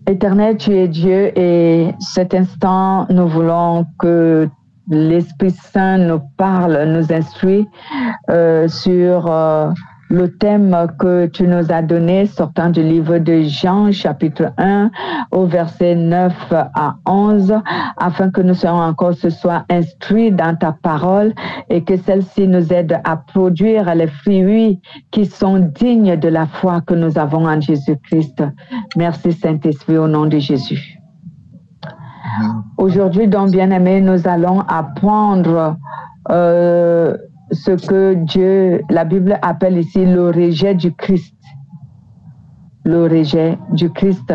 Éternel, tu es Dieu et cet instant, nous voulons que l'Esprit Saint nous parle, nous instruit sur le thème que tu nous as donné sortant du livre de Jean, chapitre 1, au verset 9 à 11, afin que nous soyons encore ce soir instruits dans ta parole et que celle-ci nous aide à produire les fruits qui sont dignes de la foi que nous avons en Jésus-Christ. Merci Saint-Esprit au nom de Jésus. Aujourd'hui, donc, bien-aimés, nous allons apprendre ce que Dieu, la Bible appelle ici le rejet du Christ. Le rejet du Christ.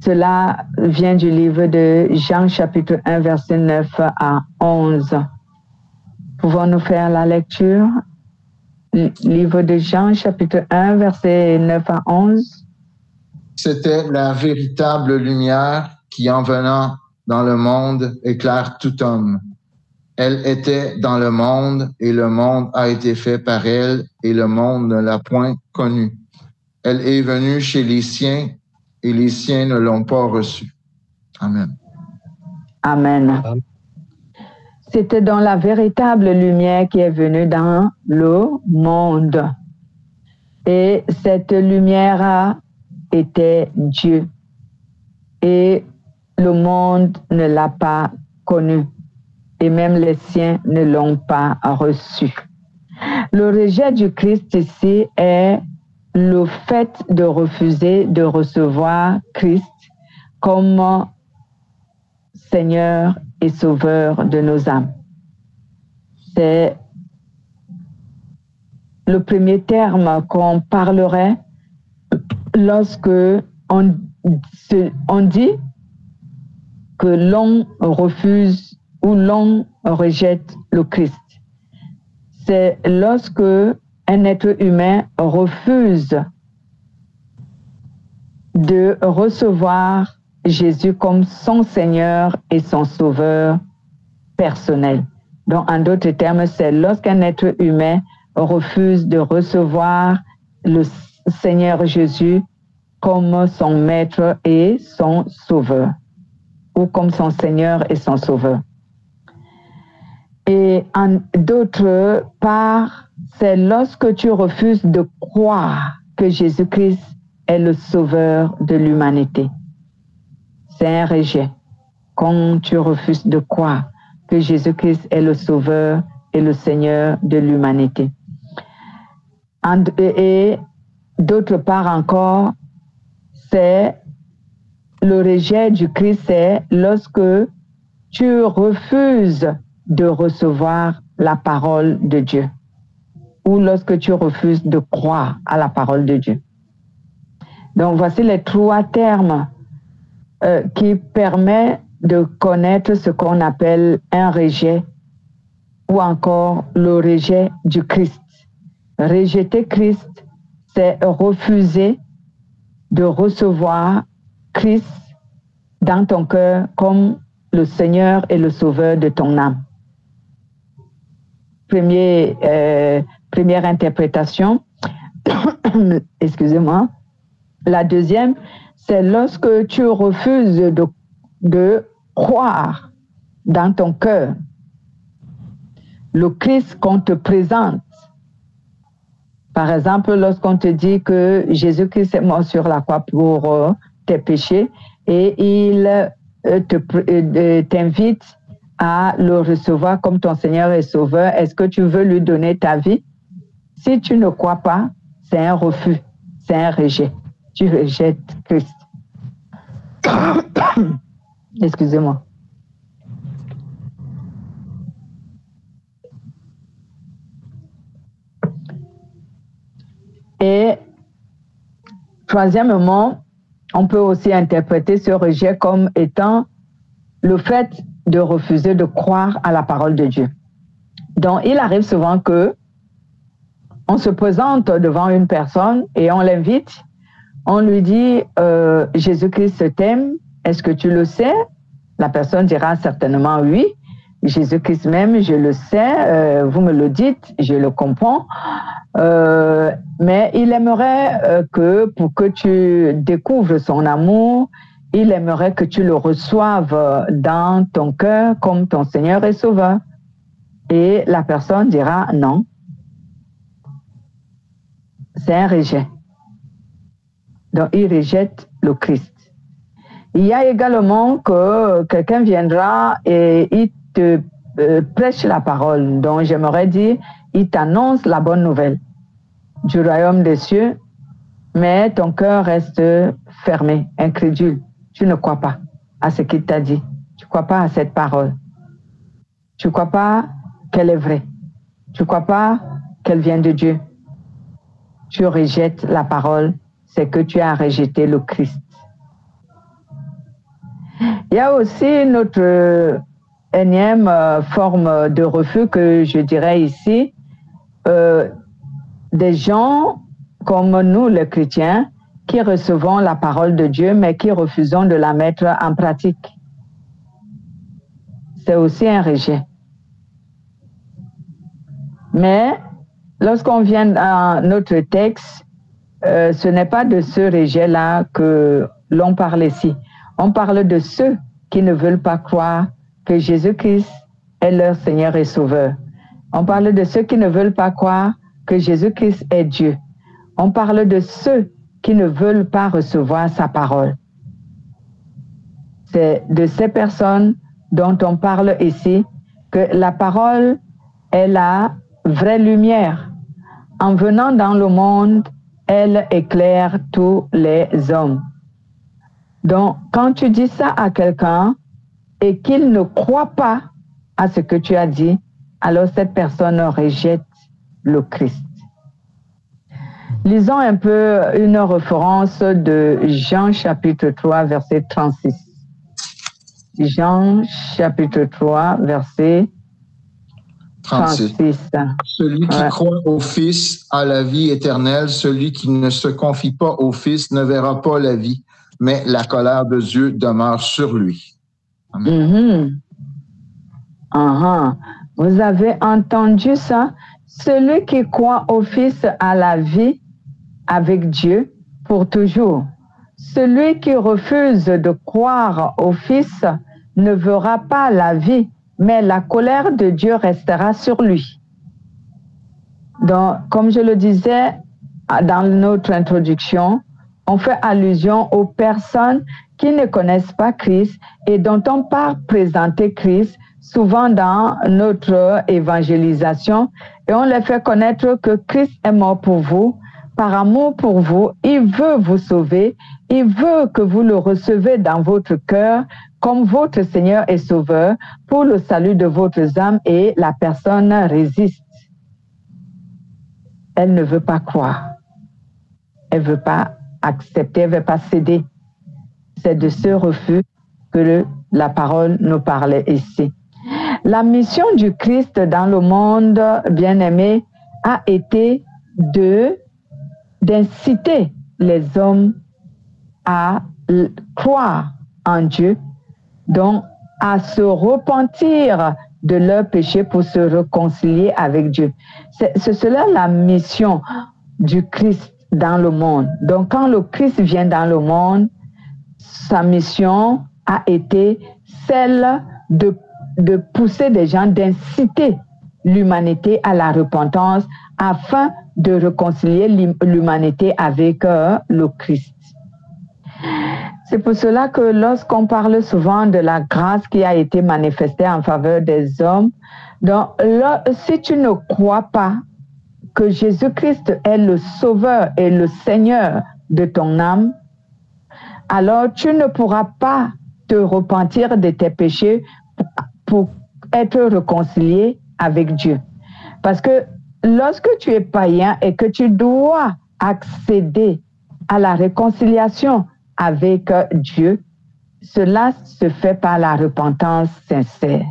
Cela vient du livre de Jean, chapitre 1, verset 9 à 11. Pouvons-nous faire la lecture? Livre de Jean, chapitre 1, verset 9 à 11. C'était la véritable lumière qui, en venant dans le monde, éclaire tout homme. Elle était dans le monde, et le monde a été fait par elle, et le monde ne l'a point connue. Elle est venue chez les siens, et les siens ne l'ont pas reçue. Amen. Amen. C'était dans la véritable lumière qui est venue dans le monde. Et cette lumière était Dieu. Et le monde ne l'a pas connue. Et même les siens ne l'ont pas reçu. Le rejet du Christ ici est le fait de refuser de recevoir Christ comme Seigneur et Sauveur de nos âmes. C'est le premier terme qu'on parlerait lorsque on dit que l'on refuse ou l'on rejette le Christ. C'est lorsque un être humain refuse de recevoir Jésus comme son Seigneur et son Sauveur personnel. Donc, en d'autres termes, c'est lorsqu'un être humain refuse de recevoir le Seigneur Jésus comme son Maître et son Sauveur, ou comme son Seigneur et son Sauveur. Et en d'autre part, c'est lorsque tu refuses de croire que Jésus-Christ est le Sauveur de l'humanité. C'est un rejet. Quand tu refuses de croire que Jésus-Christ est le Sauveur et le Seigneur de l'humanité. Et d'autre part encore, c'est le rejet du Christ, c'est lorsque tu refuses de recevoir la parole de Dieu ou lorsque tu refuses de croire à la parole de Dieu. Donc, voici les trois termes qui permettent de connaître ce qu'on appelle un rejet ou encore le rejet du Christ. Rejeter Christ, c'est refuser de recevoir Christ dans ton cœur comme le Seigneur et le Sauveur de ton âme. Première interprétation, excusez-moi. La deuxième, c'est lorsque tu refuses de croire dans ton cœur le Christ qu'on te présente. Par exemple, lorsqu'on te dit que Jésus-Christ est mort sur la croix pour tes péchés et il t'invite à le recevoir comme ton Seigneur et Sauveur, est-ce que tu veux lui donner ta vie? Si tu ne crois pas, c'est un refus, c'est un rejet. Tu rejettes Christ. Excusez-moi. Et troisièmement, on peut aussi interpréter ce rejet comme étant le fait de refuser de croire à la parole de Dieu. Donc, il arrive souvent que on se présente devant une personne et on l'invite, on lui dit Jésus-Christ t'aime, est-ce que tu le sais? La personne dira certainement oui. Jésus-Christ même, je le sais, vous me le dites, je le comprends, mais il aimerait que pour que tu découvres son amour, il aimerait que tu le reçoives dans ton cœur comme ton Seigneur et Sauveur. Et la personne dira non. C'est un rejet. Donc, il rejette le Christ. Il y a également que quelqu'un viendra et il te prêche la parole. Donc, j'aimerais dire, il t'annonce la bonne nouvelle du royaume des cieux, mais ton cœur reste fermé, incrédule. Tu ne crois pas à ce qu'il t'a dit. Tu ne crois pas à cette parole. Tu ne crois pas qu'elle est vraie. Tu ne crois pas qu'elle vient de Dieu. Tu rejettes la parole, c'est que tu as rejeté le Christ. Il y a aussi une autre énième forme de refus que je dirais ici. Des gens comme nous, les chrétiens, qui recevons la parole de Dieu, mais qui refusons de la mettre en pratique. C'est aussi un rejet. Mais lorsqu'on vient dans notre texte, ce n'est pas de ce rejet-là que l'on parle ici. On parle de ceux qui ne veulent pas croire que Jésus-Christ est leur Seigneur et Sauveur. On parle de ceux qui ne veulent pas croire que Jésus-Christ est Dieu. On parle de ceux qui ne veulent pas recevoir sa parole. C'est de ces personnes dont on parle ici que la parole est la vraie lumière. En venant dans le monde, elle éclaire tous les hommes. Donc, quand tu dis ça à quelqu'un et qu'il ne croit pas à ce que tu as dit, alors cette personne rejette le Christ. Lisons un peu une référence de Jean chapitre 3, verset 36. Jean chapitre 3, verset 36. Celui qui croit au Fils a la vie éternelle. Celui qui ne se confie pas au Fils ne verra pas la vie, mais la colère de Dieu demeure sur lui. Amen. Vous avez entendu ça? Celui qui croit au Fils a la vie avec Dieu pour toujours. Celui qui refuse de croire au Fils ne verra pas la vie, mais la colère de Dieu restera sur lui. Donc, comme je le disais dans notre introduction, on fait allusion aux personnes qui ne connaissent pas Christ et dont on part présenter Christ souvent dans notre évangélisation, et on les fait connaître que Christ est mort pour vous, par amour pour vous, il veut vous sauver, il veut que vous le recevez dans votre cœur comme votre Seigneur et Sauveur pour le salut de votre âme, et la personne résiste. Elle ne veut pas croire. Elle ne veut pas accepter, elle ne veut pas céder. C'est de ce refus que la parole nous parlait ici. La mission du Christ dans le monde, bien-aimé, a été d'inciter les hommes à croire en Dieu, donc à se repentir de leurs péchés pour se réconcilier avec Dieu. C'est cela la mission du Christ dans le monde. Donc quand le Christ vient dans le monde, sa mission a été celle de pousser des gens, d'inciter l'humanité à la repentance afin de réconcilier l'humanité avec le Christ. C'est pour cela que lorsqu'on parle souvent de la grâce qui a été manifestée en faveur des hommes, donc là, si tu ne crois pas que Jésus-Christ est le Sauveur et le Seigneur de ton âme, alors tu ne pourras pas te repentir de tes péchés pour être réconcilié avec Dieu. Parce que lorsque tu es païen et que tu dois accéder à la réconciliation avec Dieu, cela se fait par la repentance sincère.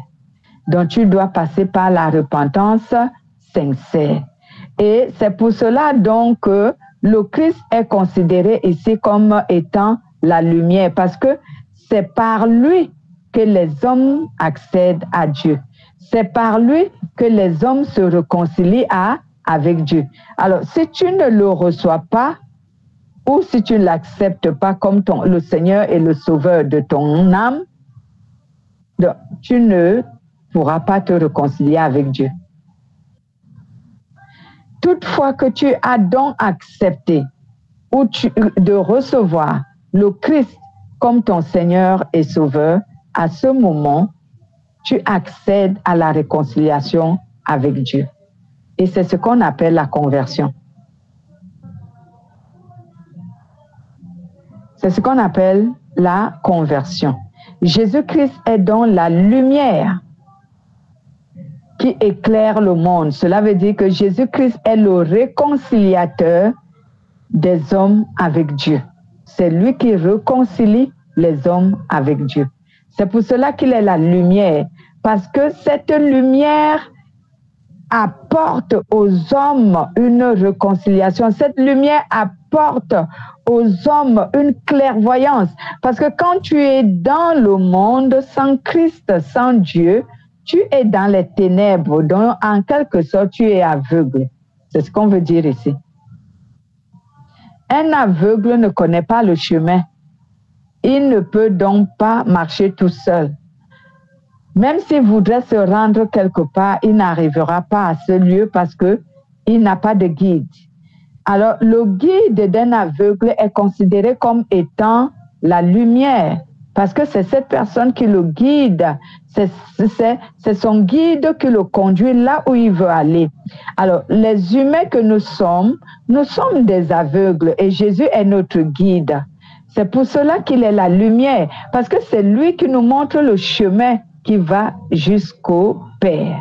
Donc tu dois passer par la repentance sincère. Et c'est pour cela donc que le Christ est considéré ici comme étant la lumière, parce que c'est par lui que les hommes accèdent à Dieu. C'est par lui que les hommes se réconcilient avec Dieu. Alors, si tu ne le reçois pas, ou si tu ne l'acceptes pas comme le Seigneur et le Sauveur de ton âme, tu ne pourras pas te réconcilier avec Dieu. Toutefois que tu as donc accepté de recevoir le Christ comme ton Seigneur et Sauveur, à ce moment, tu accèdes à la réconciliation avec Dieu. Et c'est ce qu'on appelle la conversion. C'est ce qu'on appelle la conversion. Jésus-Christ est donc la lumière qui éclaire le monde. Cela veut dire que Jésus-Christ est le réconciliateur des hommes avec Dieu. C'est lui qui réconcilie les hommes avec Dieu. C'est pour cela qu'il est la lumière, parce que cette lumière apporte aux hommes une réconciliation. Cette lumière apporte aux hommes une clairvoyance. Parce que quand tu es dans le monde sans Christ, sans Dieu, tu es dans les ténèbres. Donc, en quelque sorte, tu es aveugle. C'est ce qu'on veut dire ici. Un aveugle ne connaît pas le chemin. Il ne peut donc pas marcher tout seul. Même s'il voudrait se rendre quelque part, il n'arrivera pas à ce lieu parce qu'il n'a pas de guide. Alors, le guide d'un aveugle est considéré comme étant la lumière, parce que c'est cette personne qui le guide. C'est son guide qui le conduit là où il veut aller. Alors, les humains que nous sommes des aveugles et Jésus est notre guide. C'est pour cela qu'il est la lumière, parce que c'est lui qui nous montre le chemin qui va jusqu'au Père.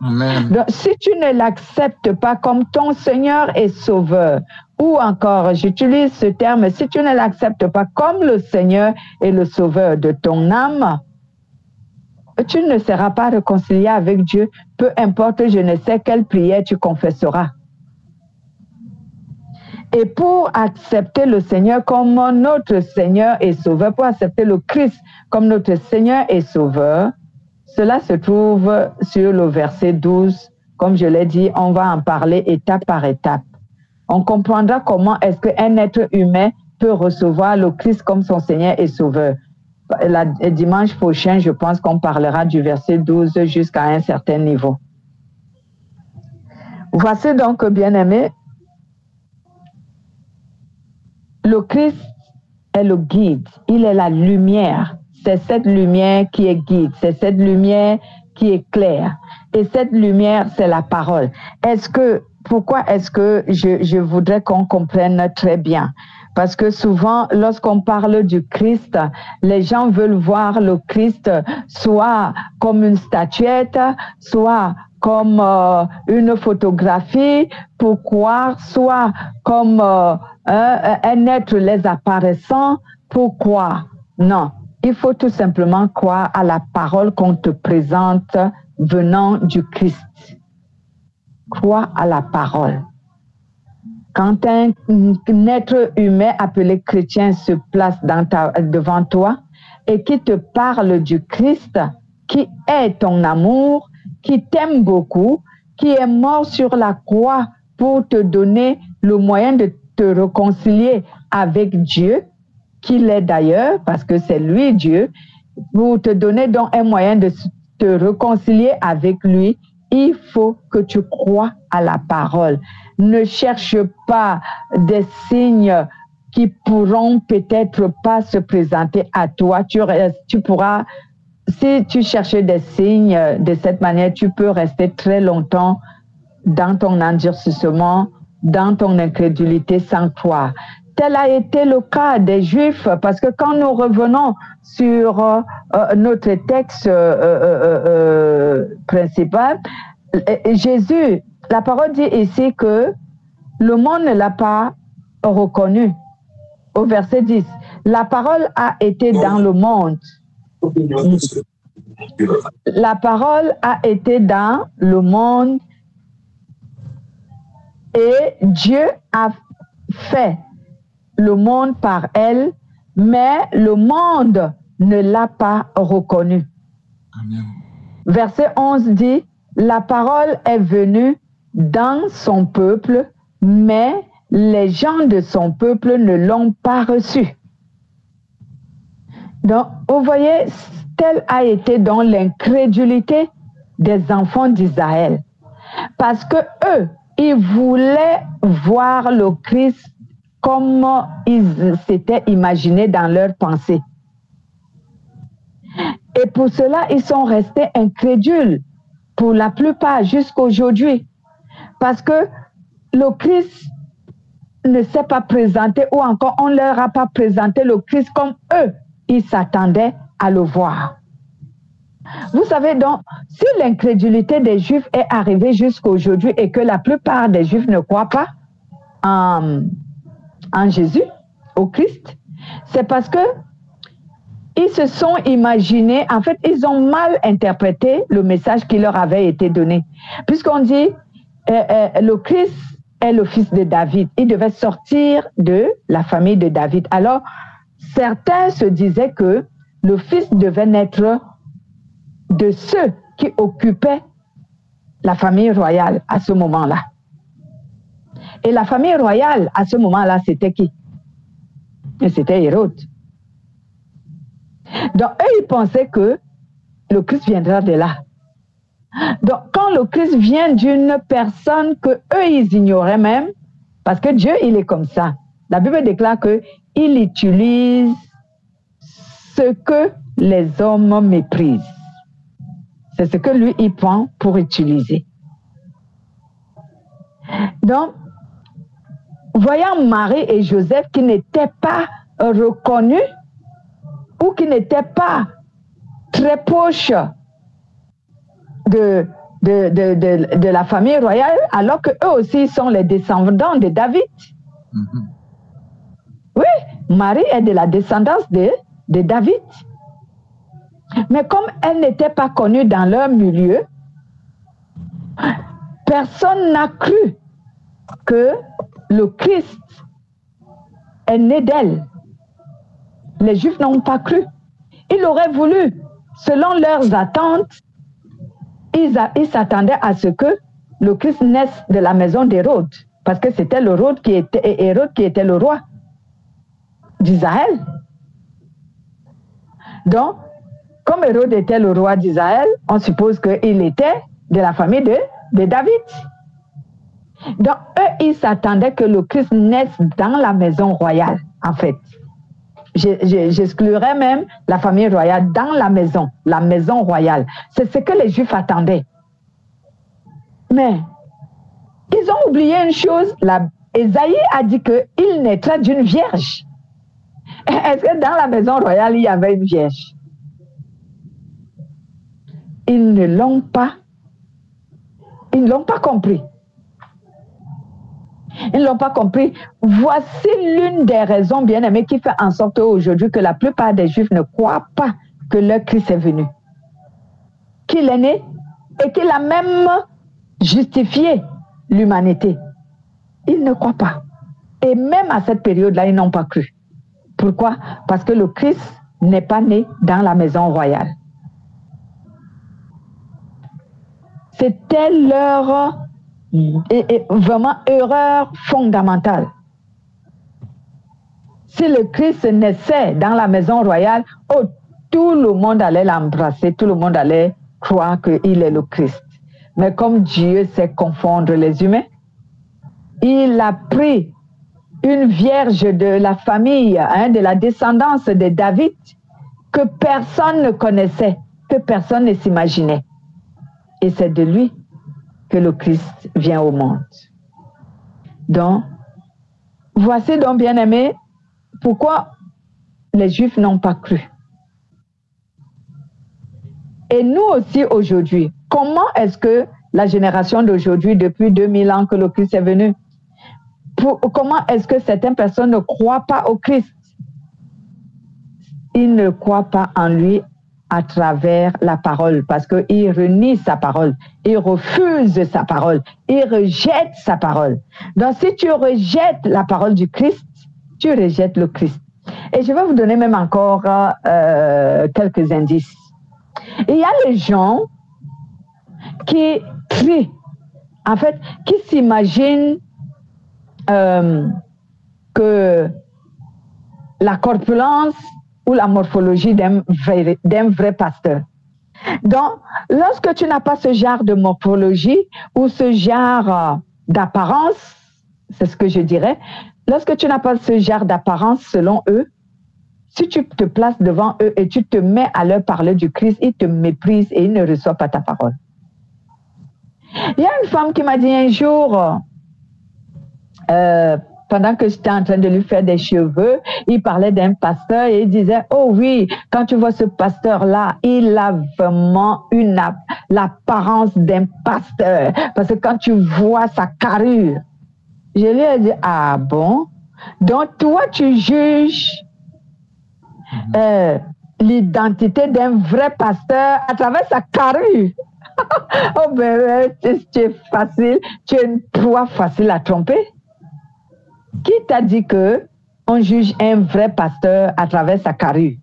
Amen. Donc, si tu ne l'acceptes pas comme ton Seigneur et Sauveur, ou encore, j'utilise ce terme, si tu ne l'acceptes pas comme le Seigneur et le Sauveur de ton âme, tu ne seras pas réconcilié avec Dieu, peu importe je ne sais quelle prière tu confesseras. Et pour accepter le Seigneur comme notre Seigneur et Sauveur, pour accepter le Christ comme notre Seigneur et Sauveur, cela se trouve sur le verset 12. Comme je l'ai dit, on va en parler étape par étape. On comprendra comment est-ce qu'un être humain peut recevoir le Christ comme son Seigneur et Sauveur. Dimanche prochain, je pense qu'on parlera du verset 12 jusqu'à un certain niveau. Voici donc, bien-aimés, le Christ est le guide, il est la lumière. C'est cette lumière qui est guide, c'est cette lumière qui éclaire. Et cette lumière, c'est la parole. Pourquoi est-ce que je voudrais qu'on comprenne très bien? Parce que souvent, lorsqu'on parle du Christ, les gens veulent voir le Christ soit comme une statuette, soit comme une photographie, pour croire, soit comme un être les apparaissant, pour croire. Non, il faut tout simplement croire à la parole qu'on te présente venant du Christ. Crois à la parole. Quand un être humain appelé chrétien se place devant toi et qui te parle du Christ, qui est ton amour, qui t'aime beaucoup, qui est mort sur la croix pour te donner le moyen de te réconcilier avec Dieu, qu'il est d'ailleurs, parce que c'est lui Dieu, pour te donner donc un moyen de te réconcilier avec lui, il faut que tu crois à la parole. Ne cherche pas des signes qui pourront peut-être pas se présenter à toi. Tu pourras, si tu cherches des signes de cette manière, tu peux rester très longtemps dans ton endurcissement, dans ton incrédulité sans croire. Tel a été le cas des Juifs, parce que quand nous revenons sur notre texte principal, Jésus, la parole dit ici que le monde ne l'a pas reconnu. Au verset 10, la parole a été dans le monde. La parole a été dans le monde et Dieu a fait le monde par elle, mais le monde ne l'a pas reconnu. Amen. verset 11 dit, « La parole est venue dans son peuple, mais les gens de son peuple ne l'ont pas reçue. » Donc, vous voyez, telle a été dans l'incrédulité des enfants d'Israël. Parce que eux, ils voulaient voir le Christ comme ils s'étaient imaginés dans leur pensée. Et pour cela, ils sont restés incrédules pour la plupart jusqu'à aujourd'hui. Parce que le Christ ne s'est pas présenté ou encore on ne leur a pas présenté le Christ comme eux, ils s'attendaient à le voir. Vous savez donc, si l'incrédulité des Juifs est arrivée jusqu'à aujourd'hui et que la plupart des Juifs ne croient pas en Jésus, au Christ, c'est parce que ils se sont imaginés, en fait, ils ont mal interprété le message qui leur avait été donné. Puisqu'on dit, le Christ est le fils de David. Il devait sortir de la famille de David. Alors, certains se disaient que le fils devait naître de ceux qui occupaient la famille royale à ce moment-là. Et la famille royale, à ce moment-là, c'était qui? C'était Hérode. Donc, eux, ils pensaient que le Christ viendra de là. Donc, quand le Christ vient d'une personne que eux, ils ignoraient même, parce que Dieu, il est comme ça. La Bible déclare qu'il utilise ce que les hommes méprisent. C'est ce que lui, il prend pour utiliser. Donc, voyant Marie et Joseph qui n'étaient pas reconnus ou qui n'étaient pas très proches de la famille royale, alors qu'eux aussi sont les descendants de David. Mm-hmm. Oui, Marie est de la descendance de David. Mais comme elle n'était pas connue dans leur milieu, personne n'a cru que le Christ est né d'elle. Les Juifs n'ont pas cru. Ils auraient voulu, selon leurs attentes, ils s'attendaient à ce que le Christ naisse de la maison d'Hérode, parce que c'était Hérode qui était le roi d'Israël. Donc, comme Hérode était le roi d'Israël, on suppose qu'il était de la famille de David. Donc, eux, ils s'attendaient que le Christ naisse dans la maison royale, en fait. J'exclurais même la famille royale dans la maison royale. C'est ce que les Juifs attendaient. Mais, ils ont oublié une chose. Ésaïe a dit qu'il naîtra d'une vierge. Est-ce que dans la maison royale, il y avait une vierge? Ils ne l'ont pas compris. Ils ne l'ont pas compris. Voici l'une des raisons, bien aimées, qui fait en sorte aujourd'hui que la plupart des Juifs ne croient pas que leur Christ est venu. Qu'il est né et qu'il a même justifié l'humanité. Ils ne croient pas. Et même à cette période-là, ils n'ont pas cru. Pourquoi? Parce que le Christ n'est pas né dans la maison royale. C'était leur vraiment erreur fondamentale. Si le Christ naissait dans la maison royale, tout le monde allait l'embrasser, tout le monde allait croire qu'il est le Christ. Mais comme Dieu sait confondre les humains, il a pris une vierge de la famille, de la descendance de David, que personne ne connaissait, que personne ne s'imaginait. Et c'est de lui que le Christ vient au monde. Donc, voici donc, bien-aimés, pourquoi les Juifs n'ont pas cru. Et nous aussi aujourd'hui, comment est-ce que la génération d'aujourd'hui, depuis 2000 ans que le Christ est venu, comment est-ce que certaines personnes ne croient pas au Christ? Ils ne croient pas en lui à travers la parole, parce qu'ils renient sa parole, ils refusent sa parole, ils rejettent sa parole. Donc, si tu rejettes la parole du Christ, tu rejettes le Christ. Et je vais vous donner même encore quelques indices. Il y a les gens qui crie, en fait, qui s'imagine que la corpulence ou la morphologie d'un vrai pasteur. Donc, lorsque tu n'as pas ce genre de morphologie ou ce genre d'apparence, c'est ce que je dirais, lorsque tu n'as pas ce genre d'apparence selon eux, si tu te places devant eux et tu te mets à leur parler du Christ, ils te méprisent et ils ne reçoivent pas ta parole. Il y a une femme qui m'a dit un jour, pendant que j'étais en train de lui faire des cheveux, il parlait d'un pasteur et il disait, oh oui, quand tu vois ce pasteur-là, il a vraiment l'apparence d'un pasteur. Parce que quand tu vois sa carrure, je lui ai dit, ah bon? Donc toi, tu juges l'identité d'un vrai pasteur à travers sa carrure. Oh ben, tu es facile, tu es une proie facile à tromper. Qui t'a dit que on juge un vrai pasteur à travers sa carrure?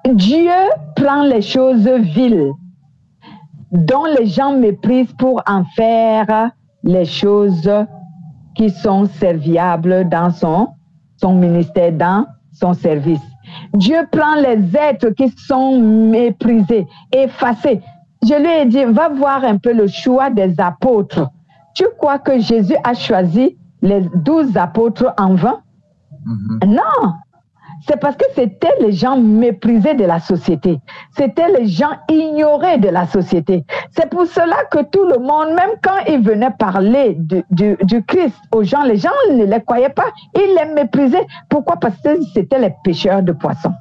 Dieu prend les choses viles dont les gens méprisent pour en faire les choses qui sont serviables dans son ministère, dans son service. Dieu prend les êtres qui sont méprisés, effacés. Je lui ai dit, va voir un peu le choix des apôtres. Tu crois que Jésus a choisi les 12 apôtres en vain? Non, c'est parce que c'était les gens méprisés de la société. C'était les gens ignorés de la société. C'est pour cela que tout le monde, même quand il venait parler du Christ aux gens, les gens ne les croyaient pas. Ils les méprisaient. Pourquoi? Parce que c'était les pêcheurs de poissons.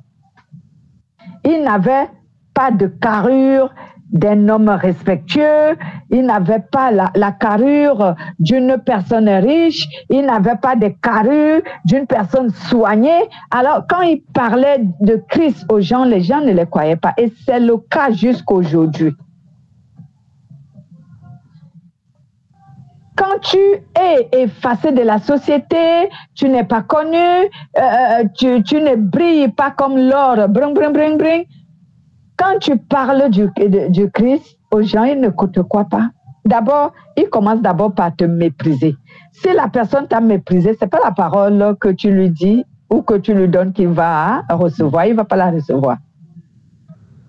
Ils n'avaient pas de carrure d'un homme respectueux, il n'avait pas la carrure d'une personne riche, il n'avait pas de carrure d'une personne soignée. Alors, quand il parlait de Christ aux gens, les gens ne les croyaient pas. Et c'est le cas jusqu'à aujourd'hui. Quand tu es effacé de la société, tu n'es pas connu, tu ne brilles pas comme l'or, bring, bring, bring, bring. Quand tu parles du Christ aux gens, ils ne te croient pas. D'abord, ils commencent d'abord par te mépriser. Si la personne t'a méprisé, ce n'est pas la parole que tu lui dis ou que tu lui donnes qu'il va recevoir, il ne va pas la recevoir.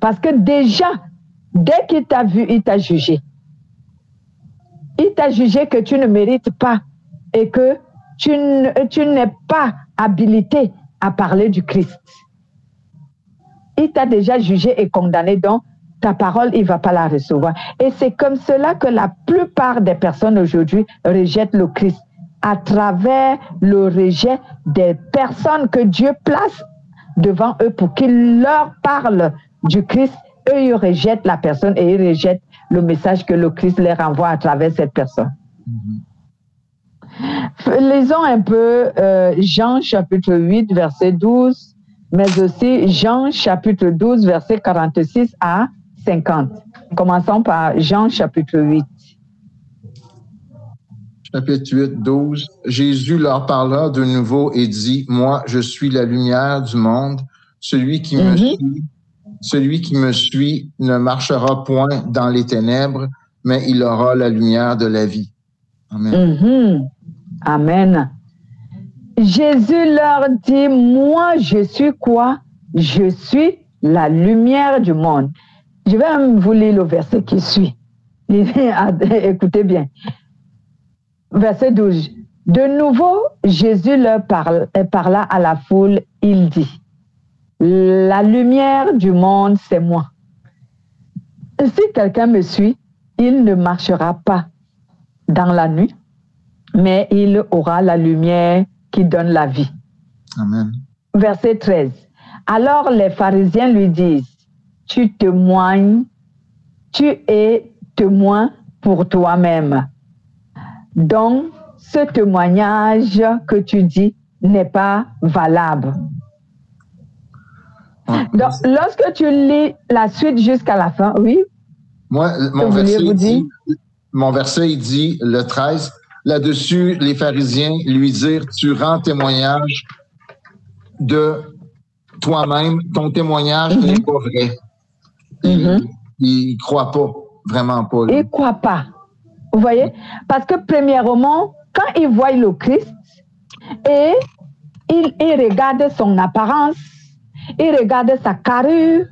Parce que déjà, dès qu'il t'a vu, il t'a jugé. Il t'a jugé que tu ne mérites pas et que tu n'es pas habilité à parler du Christ. Il t'a déjà jugé et condamné, donc ta parole, il ne va pas la recevoir. Et c'est comme cela que la plupart des personnes aujourd'hui rejettent le Christ, à travers le rejet des personnes que Dieu place devant eux pour qu'ils leur parlent du Christ. Eux, ils rejettent la personne et ils rejettent le message que le Christ leur envoie à travers cette personne. Lisons un peu Jean chapitre 8, verset 12. Mais aussi Jean chapitre 12, verset 46 à 50. Commençons par Jean chapitre 8. Chapitre 8, 12. Jésus leur parla de nouveau et dit, « Moi, je suis la lumière du monde. Celui qui me suit ne marchera point dans les ténèbres, mais il aura la lumière de la vie. » Amen. Amen. Jésus leur dit, moi, je suis quoi? Je suis la lumière du monde. Je vais vous lire le verset qui suit. Écoutez bien. Verset 12. De nouveau, Jésus leur parla à la foule. Il dit, la lumière du monde, c'est moi. Si quelqu'un me suit, il ne marchera pas dans la nuit, mais il aura la lumière qui donne la vie. Amen. Verset 13. Alors les pharisiens lui disent, tu témoignes, tu es témoin pour toi-même. Donc, ce témoignage que tu dis n'est pas valable. Donc, lorsque tu lis la suite jusqu'à la fin, oui? Moi, mon verset, il dit, le 13, là-dessus, les pharisiens lui dirent, tu rends témoignage de toi-même, ton témoignage n'est pas vrai. il croit pas, vraiment pas. Là. Il croit pas. Vous voyez? Parce que premièrement, quand il voit le Christ et il regarde son apparence, il regarde sa carrure,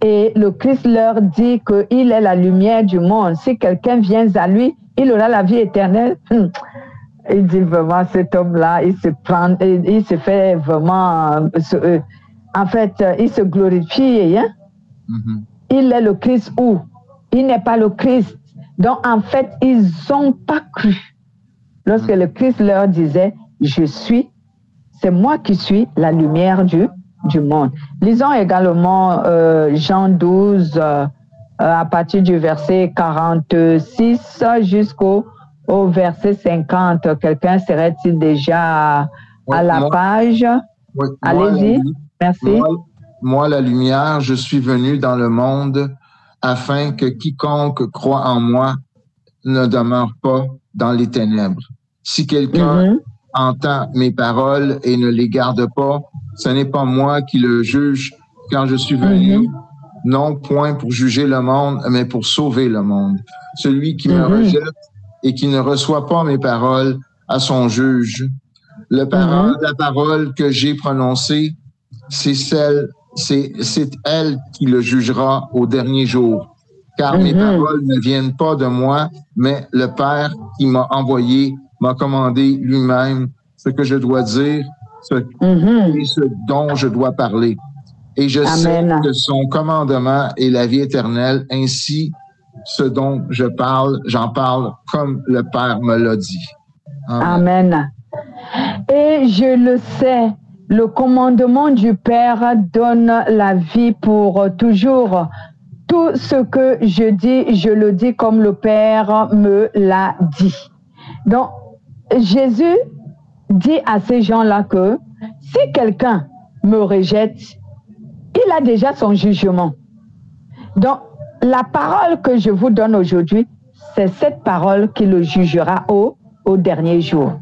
et le Christ leur dit qu'il est la lumière du monde. Si quelqu'un vient à lui, il aura la vie éternelle. Il dit vraiment, cet homme-là, il se fait vraiment, en fait, il se glorifie. Hein? Il est le Christ ou il n'est pas le Christ. Donc, en fait, ils n'ont pas cru. Lorsque le Christ leur disait, c'est moi qui suis la lumière du monde. Lisons également Jean 12, à partir du verset 46 jusqu'au verset 50. Quelqu'un serait-il déjà à la page? Oui, allez-y, merci. Moi, la lumière, je suis venu dans le monde afin que quiconque croit en moi ne demeure pas dans les ténèbres. Si quelqu'un entend mes paroles et ne les garde pas, ce n'est pas moi qui le juge, car je suis venu non point pour juger le monde, mais pour sauver le monde. Celui qui me rejette et qui ne reçoit pas mes paroles à son juge. La parole que j'ai prononcée, c'est elle qui le jugera au dernier jour. Car mes paroles ne viennent pas de moi, mais le Père qui m'a envoyé m'a commandé lui-même ce que je dois dire et ce dont je dois parler. Et je sais que son commandement est la vie éternelle, ainsi ce dont j'en parle comme le Père me l'a dit. Amen. Et je le sais, le commandement du Père donne la vie pour toujours. Tout ce que je dis, je le dis comme le Père me l'a dit. Donc, Jésus dit à ces gens-là que si quelqu'un me rejette, il a déjà son jugement. Donc, la parole que je vous donne aujourd'hui, c'est cette parole qui le jugera au dernier jour.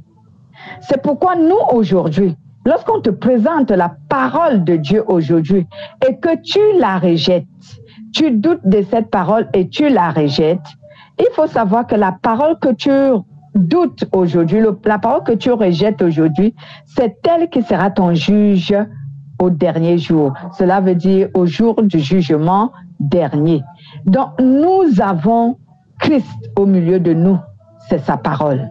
C'est pourquoi nous, aujourd'hui, lorsqu'on te présente la parole de Dieu aujourd'hui et que tu la rejettes, tu doutes de cette parole et tu la rejettes, il faut savoir que la parole que tu doutes aujourd'hui, la parole que tu rejettes aujourd'hui, c'est elle qui sera ton juge au dernier jour. Cela veut dire au jour du jugement dernier. Donc, nous avons Christ au milieu de nous, c'est sa parole.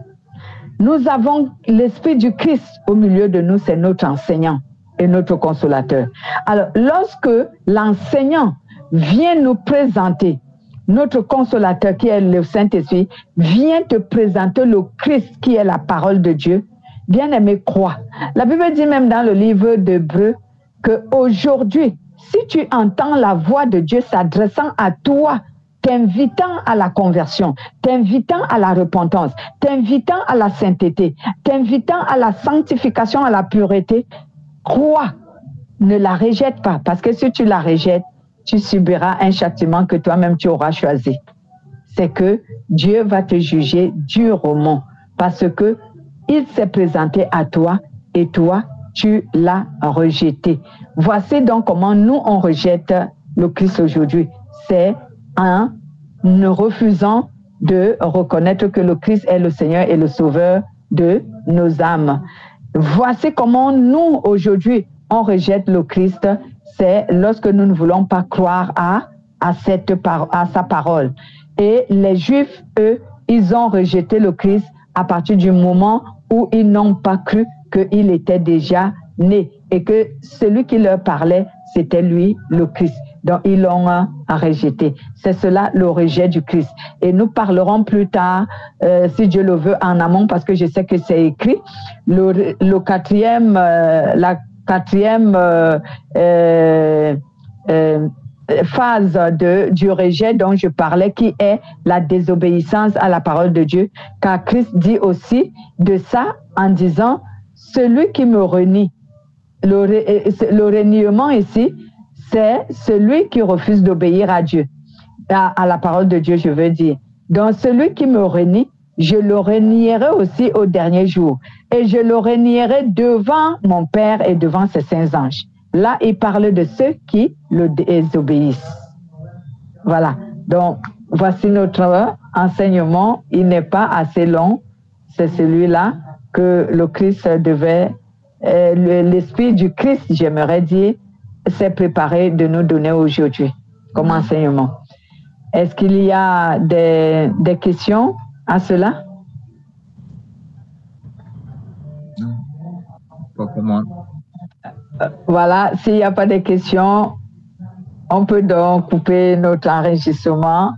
Nous avons l'Esprit du Christ au milieu de nous, c'est notre enseignant et notre consolateur. Alors, lorsque l'enseignant vient nous présenter, notre consolateur qui est le Saint-Esprit, vient te présenter le Christ qui est la parole de Dieu, bien-aimé, crois. La Bible dit même dans le livre d'Hébreux qu'aujourd'hui, si tu entends la voix de Dieu s'adressant à toi, t'invitant à la conversion, t'invitant à la repentance, t'invitant à la sainteté, t'invitant à la sanctification, à la pureté, crois, ne la rejette pas, parce que si tu la rejettes, tu subiras un châtiment que toi-même tu auras choisi. C'est que Dieu va te juger durement, parce que il s'est présenté à toi et toi, tu l'as rejeté. Voici donc comment nous, on rejette le Christ aujourd'hui. C'est en ne refusant de reconnaître que le Christ est le Seigneur et le Sauveur de nos âmes. Voici comment nous, aujourd'hui, on rejette le Christ. C'est lorsque nous ne voulons pas croire à sa parole. Et les Juifs, eux, ils ont rejeté le Christ à partir du moment où ils n'ont pas cru qu'il était déjà né et que celui qui leur parlait, c'était lui, le Christ. Donc, ils l'ont rejeté. C'est cela, le rejet du Christ. Et nous parlerons plus tard, si Dieu le veut, en amont, parce que je sais que c'est écrit. La quatrième phase du rejet dont je parlais, qui est la désobéissance à la parole de Dieu. Car Christ dit aussi de ça en disant, celui qui me renie, le reniement ici, c'est celui qui refuse d'obéir à Dieu, à la parole de Dieu, je veux dire. Donc, celui qui me renie, je le renierai aussi au dernier jour. Et je le renierai devant mon Père et devant ses saints anges. Là, il parle de ceux qui le désobéissent. Voilà. Donc, voici notre enseignement. Il n'est pas assez long. C'est celui-là que le Christ devait, l'Esprit du Christ, j'aimerais dire, s'est préparé de nous donner aujourd'hui comme enseignement. Est-ce qu'il y a des questions à cela? Non, pas pour moi. Voilà, s'il n'y a pas de questions, on peut donc couper notre enregistrement